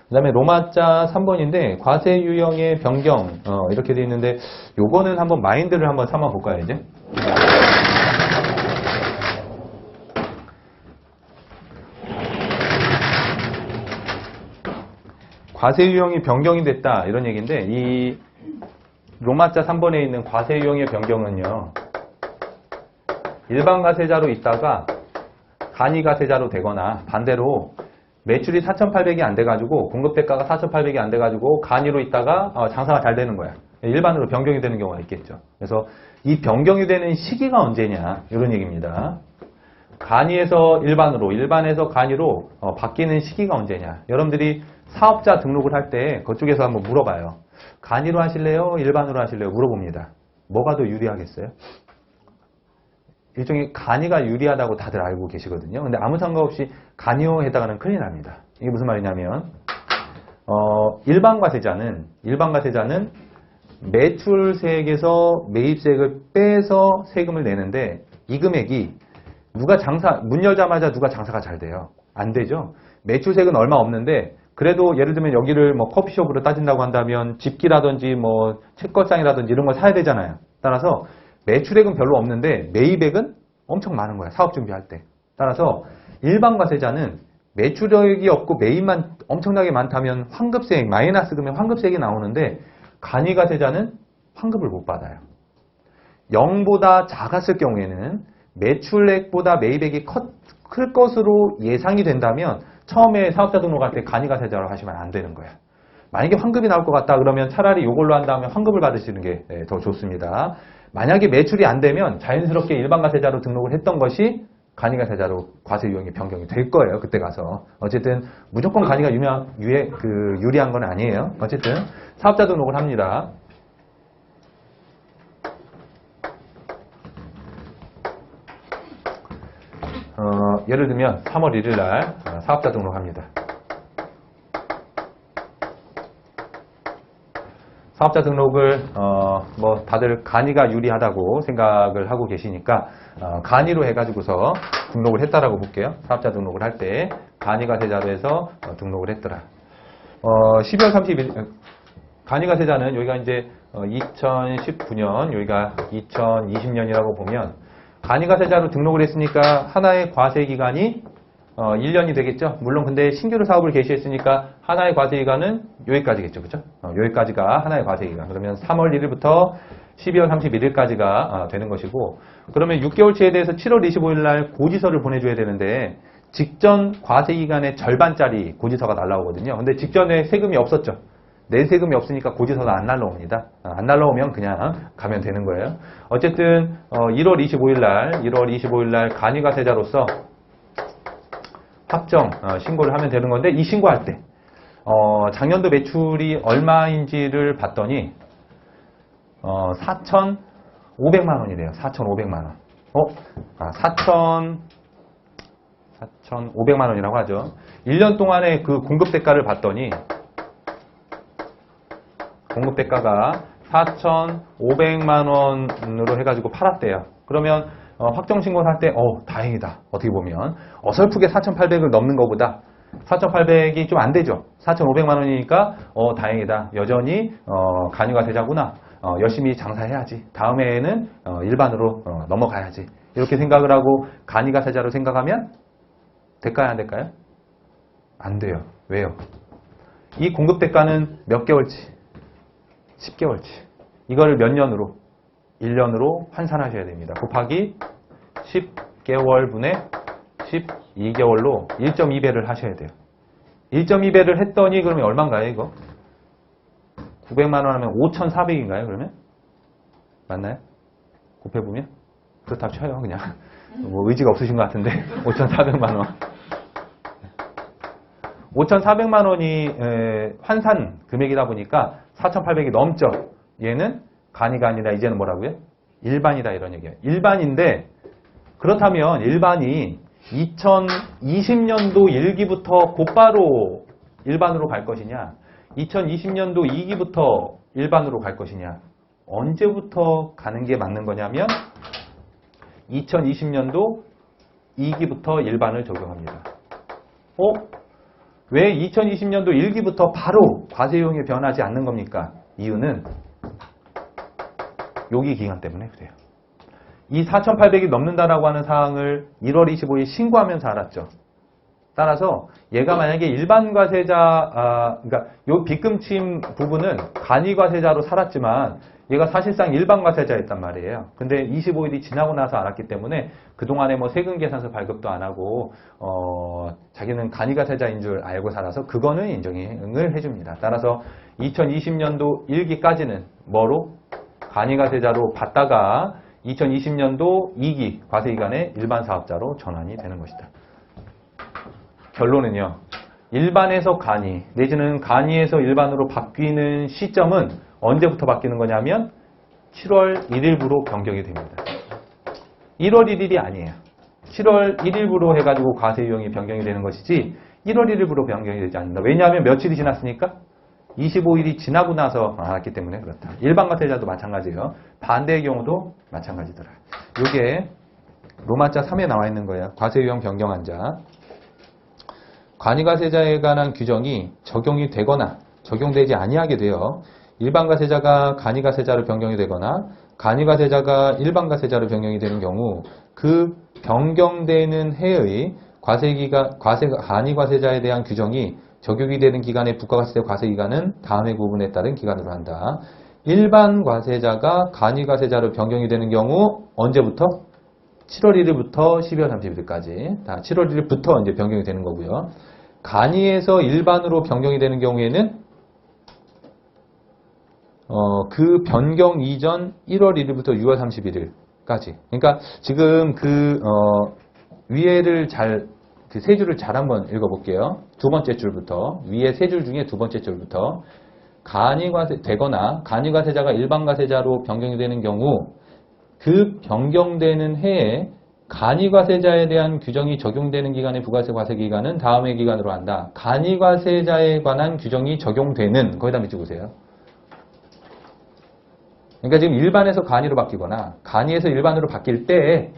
그 다음에 로마자 3번인데 과세 유형의 변경 이렇게 돼 있는데 요거는 한번 마인드를 한번 삼아 볼까요 이제? 과세 유형이 변경이 됐다 이런 얘기인데 이 로마자 3번에 있는 과세 유형의 변경은요. 일반 과세자로 있다가 간이 과세자로 되거나 반대로 매출이 4,800이 안 돼가지고 공급대가가 4,800이 안 돼가지고 간이로 있다가 장사가 잘 되는 거야. 일반으로 변경이 되는 경우가 있겠죠. 그래서 이 변경이 되는 시기가 언제냐 이런 얘기입니다. 간이에서 일반으로, 일반에서 간이로 바뀌는 시기가 언제냐. 여러분들이 사업자 등록을 할 때 그쪽에서 한번 물어봐요. 간이로 하실래요? 일반으로 하실래요? 물어봅니다. 뭐가 더 유리하겠어요? 일종의 간이가 유리하다고 다들 알고 계시거든요. 근데 아무 상관없이 간이로 했다가는 큰일 납니다. 이게 무슨 말이냐면 일반 과세자는 매출세액에서 매입세액을 빼서 세금을 내는데 이 금액이 문 열자마자 누가 장사가 잘 돼요? 안 되죠. 매출세액은 얼마 없는데 그래도 예를 들면 여기를 뭐 커피숍으로 따진다고 한다면 집기라든지 뭐 책걸상이라든지 이런 걸 사야 되잖아요. 따라서 매출액은 별로 없는데 매입액은 엄청 많은 거야. 사업 준비할 때. 따라서 일반 과세자는 매출액이 없고 매입만 엄청나게 많다면 환급세액, 마이너스 금액 환급세액이 나오는데 간이 과세자는 환급을 못 받아요. 0보다 작았을 경우에는 매출액보다 매입액이 클 것으로 예상이 된다면 처음에 사업자 등록할 때 간이 과세자로 하시면 안 되는 거야. 만약에 환급이 나올 것 같다 그러면 차라리 이걸로 한 다음에 환급을 받으시는 게 더 좋습니다. 만약에 매출이 안 되면 자연스럽게 일반 과세자로 등록을 했던 것이 간이 과세자로 과세 유형이 변경이 될 거예요. 그때 가서. 어쨌든 무조건 간이가 유리한 건 아니에요. 어쨌든 사업자 등록을 합니다. 예를 들면 3월 1일 날 사업자 등록합니다. 사업자 등록을 뭐 다들 간이가 유리하다고 생각을 하고 계시니까 간이로 해가지고서 등록을 했다라고 볼게요. 사업자 등록을 할 때 간이 과세자로 해서 등록을 했더라. 12월 30일 간이 과세자는 여기가 이제 2019년 여기가 2020년이라고 보면 간이 과세자로 등록을 했으니까 하나의 과세 기간이 1년이 되겠죠. 물론 근데 신규로 사업을 개시했으니까 하나의 과세 기간은 여기까지겠죠. 그죠? 여기까지가 하나의 과세 기간. 그러면 3월 1일부터 12월 31일까지가 되는 것이고 그러면 6개월치에 대해서 7월 25일 날 고지서를 보내줘야 되는데 직전 과세 기간의 절반짜리 고지서가 날라오거든요. 근데 직전에 세금이 없었죠. 내 세금이 없으니까 고지서가 안 날라옵니다. 안 날라오면 그냥 가면 되는 거예요. 어쨌든 1월 25일 날 간이 과세자로서 확정 신고를 하면 되는 건데 이 신고할 때 작년도 매출이 얼마인지를 봤더니 4,500만 원이래요. 4,500만 원. 4,500만 원이라고 하죠. 1년 동안의 그 공급 대가를 봤더니 공급 대가가 4,500만 원으로 해가지고 팔았대요. 그러면 확정 신고를 할 때 다행이다. 어떻게 보면 어설프게 4,800을 넘는 것보다 4,800이 좀 안 되죠. 4,500만 원이니까 다행이다. 여전히 간이 과세자구나. 열심히 장사해야지. 다음해에는 일반으로 넘어가야지. 이렇게 생각을 하고 간이 과세자로 생각하면 될까요? 안 될까요? 안 돼요. 왜요? 이 공급 대가는 몇 개월치? 10개월치. 이거를 몇 년으로? 1년으로 환산하셔야 됩니다. 곱하기 10개월분의 12개월로 1.2배를 하셔야 돼요. 1.2배를 했더니 그러면 얼마인가요, 이거? 900만 원 하면 5,400인가요, 그러면? 맞나요? 곱해보면? 그렇다고 쳐요, 그냥. 뭐 의지가 없으신 것 같은데. 5,400만 원. 5,400만 원이 환산 금액이다 보니까 4,800이 넘죠. 얘는 간이가 아니라 이제는 뭐라고요? 일반이다 이런 얘기예요. 일반인데 그렇다면 일반이 2020년도 1기부터 곧바로 일반으로 갈 것이냐 2020년도 2기부터 일반으로 갈 것이냐 언제부터 가는 게 맞는 거냐면 2020년도 2기부터 일반을 적용합니다. 왜 2020년도 1기부터 바로 과세유형이 변하지 않는 겁니까? 이유는 여기 기간 때문에 그래요. 이 4,800이 넘는다라고 하는 사항을 1월 25일 신고하면서 알았죠. 따라서 얘가 만약에 일반 과세자, 그러니까 요 빚금침 부분은 간이 과세자로 살았지만 얘가 사실상 일반 과세자였단 말이에요. 근데 25일이 지나고 나서 알았기 때문에 그동안에 뭐 세금 계산서 발급도 안 하고 자기는 간이 과세자인 줄 알고 살아서 그거는 인정을 해줍니다. 따라서 2020년도 1기까지는 뭐로? 간이 과세자로 받다가 2020년도 2기 과세기간에 일반 사업자로 전환이 되는 것이다. 결론은요. 일반에서 간이 내지는 간이에서 일반으로 바뀌는 시점은 언제부터 바뀌는 거냐면 7월 1일부로 변경이 됩니다. 1월 1일이 아니에요. 7월 1일부로 해가지고 과세유형이 변경이 되는 것이지 1월 1일부로 변경이 되지 않는다. 왜냐하면 며칠이 지났으니까 25일이 지나고 나서 알았기 때문에 그렇다. 일반 과세자도 마찬가지예요. 반대의 경우도 마찬가지더라. 이게 로마자 3에 나와 있는 거예요. 과세유형 변경한 자. 간이과세자에 관한 규정이 적용이 되거나 적용되지 아니하게 되어 일반과세자가 간이과세자로 변경이 되거나 간이과세자가 일반과세자로 변경이 되는 경우 그 변경되는 해의 간이과세자에 대한 규정이 적용이 되는 기간의 부가가치세 과세기간은 다음의 구분에 따른 기간으로 한다. 일반과세자가 간이과세자로 변경이 되는 경우 언제부터? 7월 1일부터 12월 31일까지. 다 7월 1일부터 이제 변경이 되는 거고요. 간이에서 일반으로 변경이 되는 경우에는 그 변경 이전 1월 1일부터 6월 31일까지. 그러니까 지금 위에를 그 세 줄을 잘 한번 읽어볼게요. 두 번째 줄부터 위에 세 줄 중에 두 번째 줄부터 되거나 간이과세자가 일반과세자로 변경이 되는 경우 그 변경되는 해에 간이과세자에 대한 규정이 적용되는 기간의 부가세 과세기간은 다음의 기간으로 한다. 간이과세자에 관한 규정이 적용되는 거기다 밑줄 그으세요. 그러니까 지금 일반에서 간이로 바뀌거나 간이에서 일반으로 바뀔 때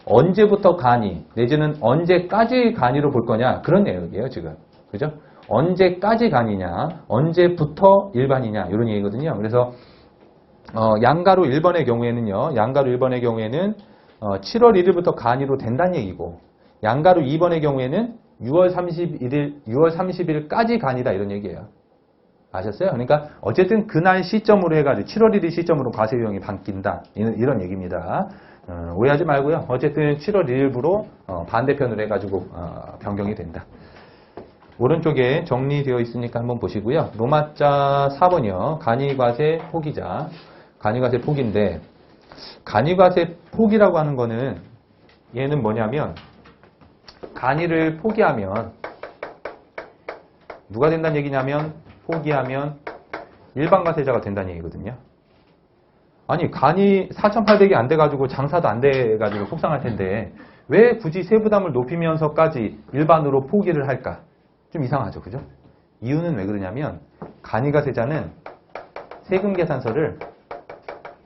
언제부터 간이 내지는 언제까지 간이로 볼 거냐 그런 내용이에요 지금. 그죠? 언제까지 간이냐 언제부터 일반이냐 이런 얘기거든요. 그래서 양가로 1번의 경우에는요. 양가로 1번의 경우에는 7월 1일부터 간이로 된다는 얘기고 양가로 2번의 경우에는 6월 30일까지 간이다 이런 얘기예요. 아셨어요? 그러니까 어쨌든 그날 시점으로 해가지고 7월 1일 시점으로 과세유형이 바뀐다 이런 얘기입니다. 오해하지 말고요. 어쨌든 7월 1일부로 반대편으로 해가지고 변경이 된다. 오른쪽에 정리되어 있으니까 한번 보시고요. 로마자 4번이요. 간이과세 포기자. 간이과세 포기인데 간이과세 포기라고 하는 거는 얘는 뭐냐면 간이를 포기하면 누가 된다는 얘기냐면 포기하면 일반과세자가 된다는 얘기거든요. 아니 간이 4,800이 안 돼가지고 장사도 안 돼가지고 속상할 텐데 왜 굳이 세부담을 높이면서까지 일반으로 포기를 할까? 좀 이상하죠. 그죠? 이유는 왜 그러냐면 간이과세자는 세금 계산서를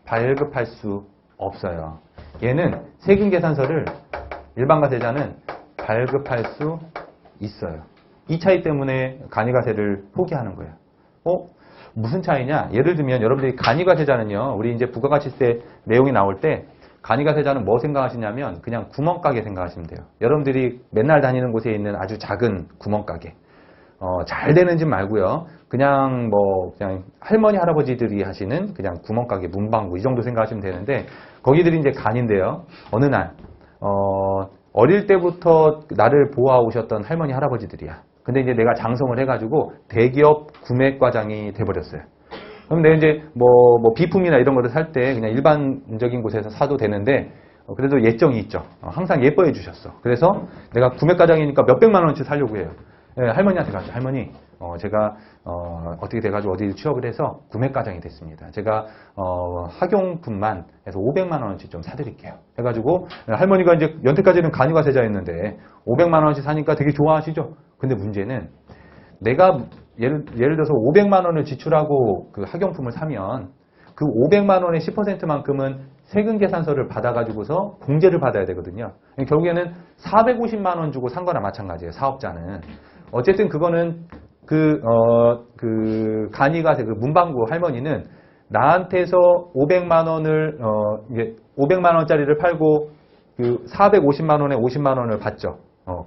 발급할 수 없어요. 얘는 세금 계산서를 일반과세자는 발급할 수 있어요. 이 차이 때문에 간이과세를 포기하는 거예요. 무슨 차이냐? 예를 들면 여러분들이 간이과세자는요. 우리 이제 부가가치세 내용이 나올 때 간이과세자는 뭐 생각하시냐면 그냥 구멍가게 생각하시면 돼요. 여러분들이 맨날 다니는 곳에 있는 아주 작은 구멍가게. 잘 되는 집 말고요. 그냥 할머니 할아버지들이 하시는 그냥 구멍가게 문방구 이 정도 생각하시면 되는데 거기들이 이제 간인데요. 어느 날 어릴 때부터 나를 보호하고 오셨던 할머니 할아버지들이야. 근데 이제 내가 장성을 해가지고 대기업 구매과장이 돼버렸어요. 그럼 내가 이제 비품이나 이런 거를 살 때 그냥 일반적인 곳에서 사도 되는데 그래도 예정이 있죠. 항상 예뻐해 주셨어. 그래서 내가 구매과장이니까 몇백만 원어치 사려고 해요. 네, 할머니한테 가서 할머니 제가 어떻게 돼가지고 어디 취업을 해서 구매과장이 됐습니다. 제가 학용품만 해서 500만 원어치 좀 사드릴게요. 해가지고 할머니가 이제 연태까지는 간이과세자였는데 500만 원어치 사니까 되게 좋아하시죠. 근데 문제는 내가 예를 들어서 500만 원을 지출하고 그 학용품을 사면 그 500만 원의 10%만큼은 세금 계산서를 받아가지고서 공제를 받아야 되거든요. 결국에는 450만 원 주고 산 거나 마찬가지예요. 사업자는. 어쨌든 그거는 그 간이가세 그 문방구 할머니는 나한테서 500만 원을 이게 500만 원짜리를 팔고 그 450만 원에 50만 원을 받죠.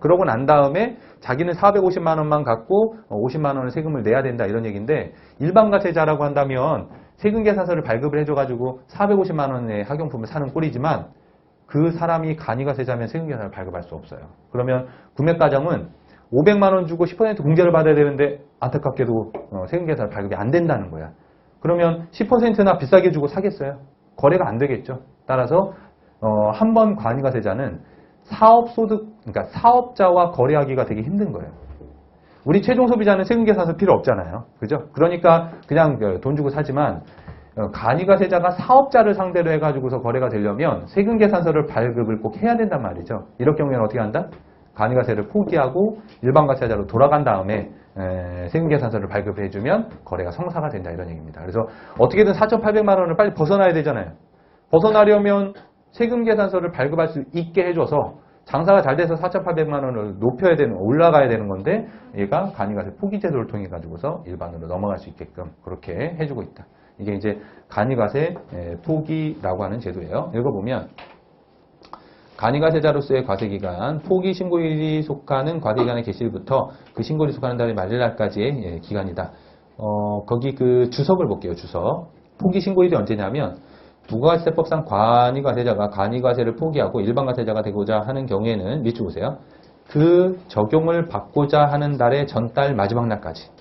그러고 난 다음에 자기는 450만 원만 갖고 50만 원을 세금을 내야 된다 이런 얘기인데, 일반가세자라고 한다면 세금계산서를 발급을 해줘가지고 450만 원의 학용품을 사는 꼴이지만, 그 사람이 간이가세자면 세금계산을 발급할 수 없어요. 그러면 구매가정은 500만 원 주고 10% 공제를 받아야 되는데 안타깝게도 세금계산을 발급이 안 된다는 거야. 그러면 10%나 비싸게 주고 사겠어요? 거래가 안 되겠죠. 따라서 한 번 간이가세자는 사업소득, 그러니까 사업자와 거래하기가 되게 힘든 거예요. 우리 최종 소비자는 세금계산서 필요 없잖아요. 그죠? 그러니까 그냥 돈 주고 사지만, 간이가세자가 사업자를 상대로 해가지고서 거래가 되려면 세금계산서를 발급을 꼭 해야 된단 말이죠. 이럴 경우에는 어떻게 한다? 간이가세를 포기하고 일반가세자로 돌아간 다음에 세금계산서를 발급해주면 거래가 성사가 된다 이런 얘기입니다. 그래서 어떻게든 4,800만 원을 빨리 벗어나야 되잖아요. 벗어나려면 세금계산서를 발급할 수 있게 해줘서 장사가 잘 돼서 4,800만 원을 높여야 되는, 올라가야 되는 건데, 얘가 간이가세 포기 제도를 통해 가지고서 일반으로 넘어갈 수 있게끔 그렇게 해주고 있다. 이게 이제 간이가세 포기라고 하는 제도예요. 읽어보면, 간이가세자로서의 과세기간, 포기 신고일이 속하는 과세기간의 개시일부터 그 신고일이 속하는 달의 말일날까지의 기간이다. 거기 그 주석을 볼게요. 주석. 포기 신고일이 언제냐면, 부가세법상 간이가세자가 간이가세를 포기하고 일반가세자가 되고자 하는 경우에는 밑줄 보세요. 그 적용을 받고자 하는 달의 전달 마지막 날까지.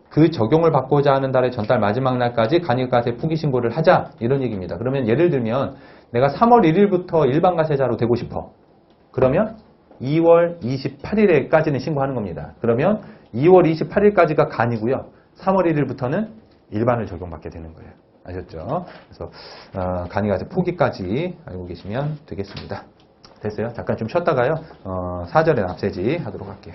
그 적용을 받고자 하는 달의 전달 마지막 날까지 간이가세 포기 신고를 하자 이런 얘기입니다. 그러면 예를 들면 내가 3월 1일부터 일반가세자로 되고 싶어. 그러면 2월 28일에까지는 신고하는 겁니다. 그러면 2월 28일까지가 간이고요. 3월 1일부터는 일반을 적용받게 되는 거예요. 아셨죠? 그래서 간이가세 포기까지 알고 계시면 되겠습니다. 됐어요? 잠깐 좀 쉬었다가요. 4절의 납세지 하도록 할게요.